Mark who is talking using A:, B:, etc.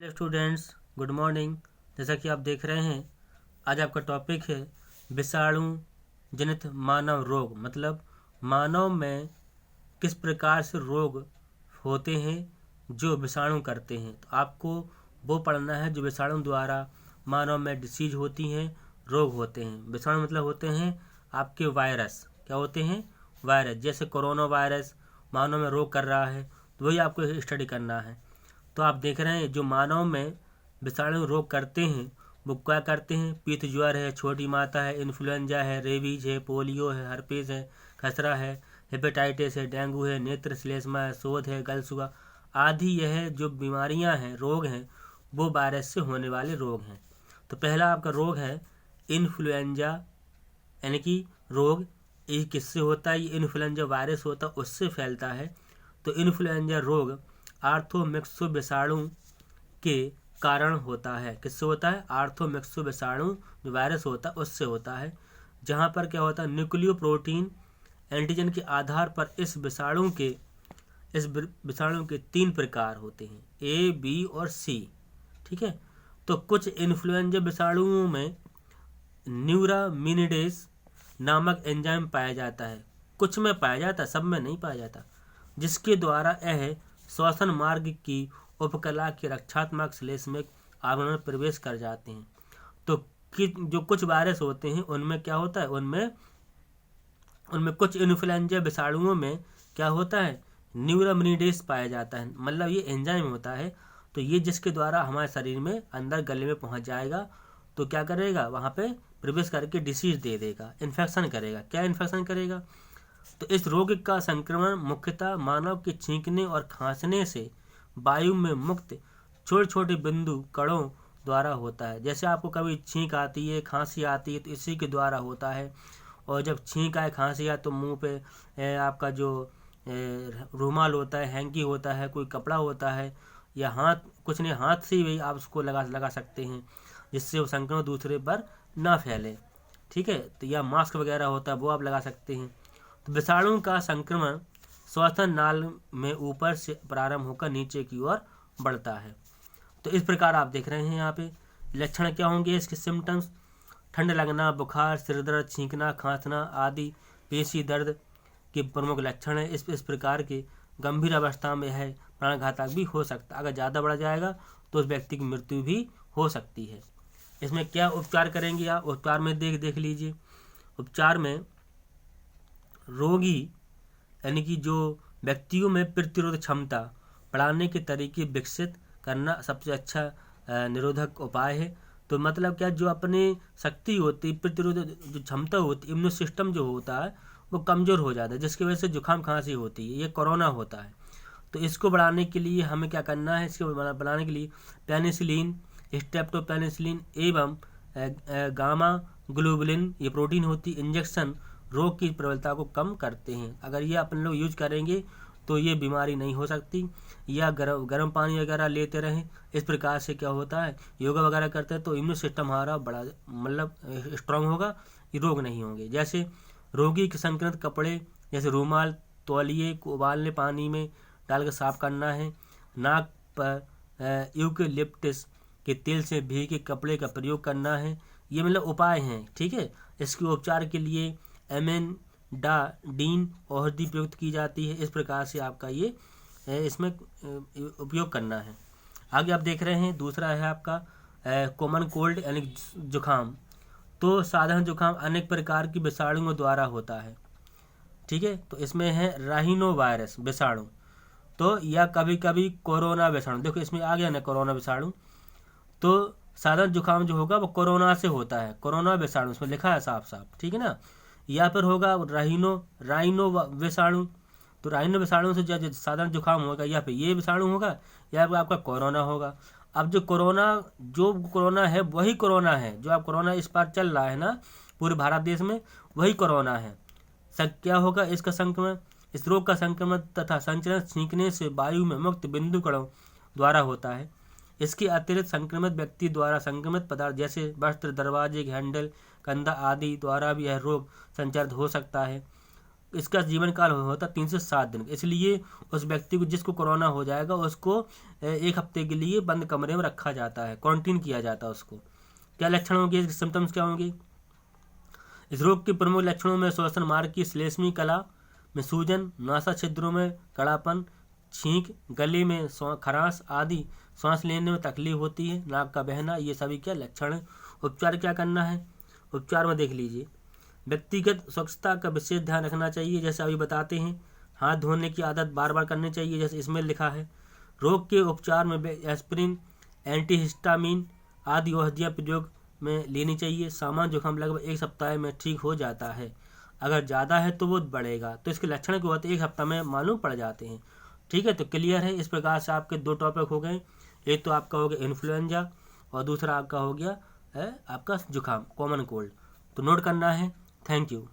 A: Hello students, good morning. जैसा कि आप देख रहे हैं, आज आपका टॉपिक है विषाणु जनित मानव रोग। मतलब मानव में किस प्रकार से रोग होते हैं जो विषाणु करते हैं। तो आपको वो पढ़ना है जो विषाणु द्वारा मानव में डिसीज होती हैं, रोग होते हैं। विषाणु मतलब होते हैं आपके वायरस। क्या होते हैं? वायरस। जैसे कोरोना वायरस मानव में रोग कर रहा है, तो वही आपको स्टडी करना है। तो आप देख रहे हैं जो मानव में विषाणु रोग करते हैं वो क्या करते हैं। पीत ज्वर है, छोटी माता है, इन्फ्लुएंजा है, रेबीज है, पोलियो है, हर्पीस है, खसरा है, हेपेटाइटिस है, डेंगू है, नेत्र श्लेष्मा है, शोथ है, गलसुआ आदि। यह जो बीमारियां हैं, रोग हैं, वो वायरस से होने वाले रोग हैं। तो पहला आपका रोग है इन्फ्लुएंजा, यानी कि रोग ये किससे होता है? ये इन्फ्लुएंजा वायरस होता है, उससे फैलता है। तो इन्फ्लुएंजा रोग आर्थोमिक्सो विषाणु के कारण होता है। किससे होता है? आर्थोमिक्सो विषाणु जो वायरस होता है उससे होता है। जहाँ पर क्या होता है, न्यूक्लियो प्रोटीन एंटीजन के आधार पर इस विषाणु के 3 प्रकार होते हैं, ए, बी और सी। ठीक है। तो कुछ इन्फ्लुएंजा विषाणुओं में न्यूरामिनिडेज नामक एंजाइम पाया जाता है। कुछ में पाया जाता है, सब में नहीं पाया जाता, जिसके द्वारा यह श्वसन मार्ग की उपकला के रक्षात्मक श्लेष में आवरण प्रवेश कर जाते हैं। तो जो कुछ वायरस होते हैं उनमें क्या होता है, उनमें कुछ इन्फ्लुएंजा विषाणुओं में क्या होता है, न्यूरामिनिडेज पाया जाता है। मतलब ये एंजाइम होता है। तो ये जिसके द्वारा हमारे शरीर में अंदर गले में पहुंच जाएगा तो क्या करेगा, वहाँ पे प्रवेश करके डिसीज दे देगा, इन्फेक्शन करेगा। क्या इन्फेक्शन करेगा? तो इस रोग का संक्रमण मुख्यतः मानव के छींकने और खांसने से वायु में मुक्त छोटे छोटे बिंदु कणों द्वारा होता है। जैसे आपको कभी छींक आती है, खांसी आती है, तो इसी के द्वारा होता है। और जब छींक आए, खांसी आए, तो मुंह पे आपका जो रुमाल होता है, हैंकी होता है, कोई कपड़ा होता है, या हाथ, कुछ नहीं, हाथ से भी आप उसको लगा सकते हैं, जिससे वो संक्रमण दूसरे पर ना फैले। ठीक है। तो या मास्क वगैरह होता है वो आप लगा सकते हैं। तो विषाणु का संक्रमण श्वसन नाल में ऊपर से प्रारंभ होकर नीचे की ओर बढ़ता है। तो इस प्रकार आप देख रहे हैं यहाँ पे लक्षण क्या होंगे इसके सिम्टम्स। ठंड लगना, बुखार, सिर दर्द, छींकना, खांसना आदि पेशी दर्द के प्रमुख लक्षण है। इस प्रकार के गंभीर अवस्था में है प्राणघातक भी हो सकता है। अगर ज़्यादा बढ़ जाएगा तो उस व्यक्ति की मृत्यु भी हो सकती है। इसमें क्या उपचार करेंगे आप? उपचार में देख लीजिए। उपचार में रोगी यानी कि जो व्यक्तियों में प्रतिरोध क्षमता बढ़ाने के तरीके विकसित करना सबसे अच्छा निरोधक उपाय है। तो मतलब क्या, जो अपनी शक्ति होती, प्रतिरोध जो क्षमता होती, इम्यून सिस्टम जो होता है वो कमज़ोर हो जाता है, जिसकी वजह से जुकाम खांसी होती है। ये कोरोना होता है। तो इसको बढ़ाने के लिए हमें क्या करना है? इसको बढ़ाने के लिए पेनिसिलिन, स्ट्रेप्टोपेनिसिलिन एवं गामा ग्लोबुलिन, ये प्रोटीन होती इंजेक्शन रोग की प्रबलता को कम करते हैं। अगर ये अपन लोग यूज करेंगे तो ये बीमारी नहीं हो सकती। या गर्म पानी वगैरह लेते रहें। इस प्रकार से क्या होता है, योगा वगैरह करते हैं तो इम्यून सिस्टम हमारा बड़ा मतलब स्ट्रांग होगा, ये रोग नहीं होंगे। जैसे रोगी के संक्रमित कपड़े जैसे रूमाल, तौलिए को उबालने पानी में डालकर साफ करना है। नाक पर यूकेलिप्टस के तेल से भीगे कपड़े का प्रयोग करना है। ये मतलब उपाय हैं। ठीक है। इसके उपचार के लिए एमेंडाडीन औषधि प्रयुक्त की जाती है। इस प्रकार से आपका ये इसमें उपयोग करना है। आगे आप देख रहे हैं दूसरा है आपका कॉमन कोल्ड यानी जुखाम। तो साधारण जुखाम अनेक प्रकार की विषाणुओं द्वारा होता है। ठीक है। तो इसमें है राइनो वायरस विषाणु, तो या कभी कभी कोरोना विषाणु। देखो इसमें आ गया ना कोरोना विषाणु। तो साधारण जुकाम जो होगा वो कोरोना से होता है, कोरोना विषाणु उसमें लिखा है साफ साफ। ठीक है ना। या फिर होगा राइनो विषाणु। तो राइनो विषाणु से जो साधारण जुकाम होगा या फिर ये विषाणु होगा या फिर आपका कोरोना होगा। अब जो कोरोना है वही कोरोना है जो आप कोरोना इस बार चल रहा है ना पूरे भारत देश में, वही कोरोना है। क्या होगा इसका संक्रमण? इस रोग का संक्रमण तथा संचरण छींकने से वायु में मुक्त बिंदु कणों द्वारा होता है। इसके अतिरिक्त संक्रमित व्यक्ति द्वारा संक्रमित पदार्थ जैसे वस्त्र, दरवाजे, हैंडल, कंधा आदि द्वारा भी यह रोग संचारित हो सकता है। इसका जीवन काल होता 3 से 7 दिन, इसलिए उस व्यक्ति को जिसको कोरोना हो जाएगा उसको 1 हफ्ते के लिए बंद कमरे में रखा जाता है, क्वारंटीन किया जाता है उसको। क्या लक्षण होंगे, इसके सिम्टम्स क्या होंगे? इस रोग के प्रमुख लक्षणों में श्वसन मार्ग की श्लेष्मी कला में सूजन, नासा छिद्रों में कड़ापन, छींक, गले में खराश आदि, सांस लेने में तकलीफ होती है, नाक का बहना, ये सभी क्या लक्षण है। उपचार क्या करना है? उपचार में देख लीजिए, व्यक्तिगत स्वच्छता का विशेष ध्यान रखना चाहिए, जैसे अभी बताते हैं। हाथ धोने की आदत बार बार करनी चाहिए, जैसे इसमें लिखा है। रोग के उपचार में एस्पिरिन, एंटीहिस्टामिन आदि औषधियाँ प्रयोग में लेनी चाहिए। सामान्य जुकाम लगभग 1 सप्ताह में ठीक हो जाता है, अगर ज़्यादा है तो वो बढ़ेगा। तो इसके लक्षण क्या होते हैं, 1 हफ्ता में मालूम पड़ जाते हैं। ठीक है, तो क्लियर है। इस प्रकार से आपके 2 टॉपिक हो गए। एक तो आपका हो गया इन्फ्लुएंजा और दूसरा आपका हो गया आपका जुकाम, कॉमन कोल्ड। तो नोट करना है। Thank you.